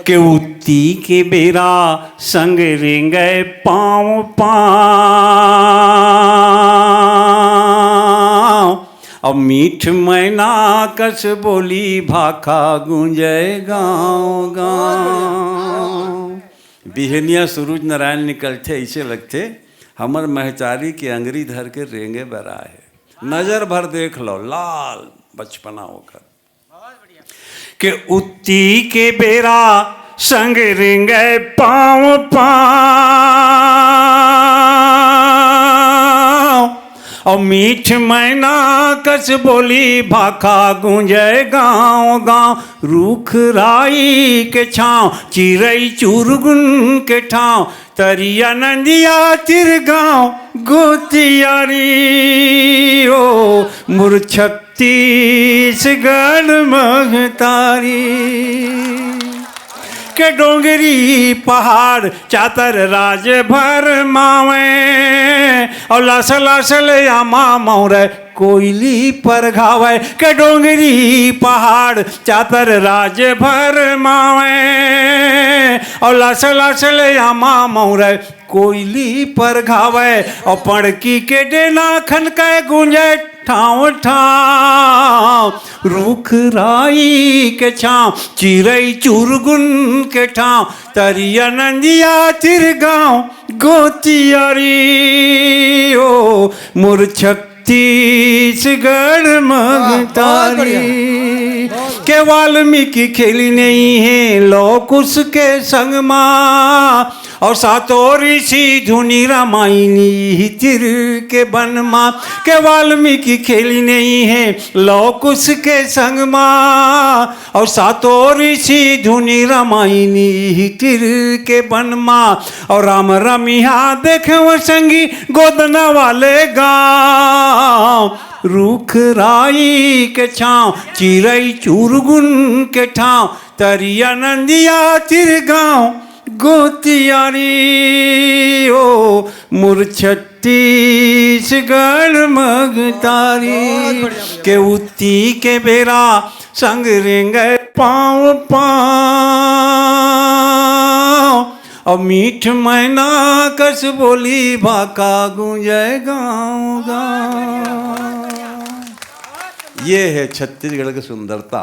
के उत्ती के बेरा संग रेंगे पाँव पाँव। अब मीठ मैना कस बोली भाखा गूंजे गाँव गाँव। बिहनिया सूरज नारायण निकलते ऐसे लगते हमर महचारी के अंगरी धर के रेंगे बरा है। नजर भर देख लो लाल बचपना होकर के उत्ती के बेरा संग रेंगे पाँव पाँव। और मीठ मैना कस बोली भाखा गूंजे गाँव गाँव। रूख राई के छाँव चिरई चुरगुन के ठाव तरिया नंदिया तिरगांव गोतियारी ओ छत्तीसगढ़ महतारी। के डोंगरी पहाड़ चातर राज भर मावे और लसल लसल आमा मौरे कोयली पर घावे। के डोंगरी पहाड़ चातर राज भर मावे और लसल लसल आमा मौरे कोयली पर घावे। और पड़की के डेना खनके गूंजे ठाव ठाव। रूख राई के छाँव चिरई चुरगुन के ठाव तरिया नंदिया तिरगांव गोतियारी ओ मोर छत्तीसगढ़ महतारी। के वाल्मीकि खेली नहीं है लोकुश के संग माँ और सातों ऋषि धुनी रामायणी तिर के वन माँ। के वाल्मीकि खेली नहीं है लोकुश के संग माँ और सातों ऋषि धुनी रामायणी तिर के वन माँ। और राम रमिया देखे वो संगी गोदना वाले गाँव। रूख राई के छाँव चिरई चुरगुन के ठाव तरिया नंदिया तिरगांव गोतियारी ओ मोर छत्तीसगढ़ महतारी। के उत्ती के बेरा संग रेंगे पाँव पाँव। और मीठ मैना कस बोली भाका गूंजे गाँव गाँव। ये है छत्तीसगढ़ की सुंदरता।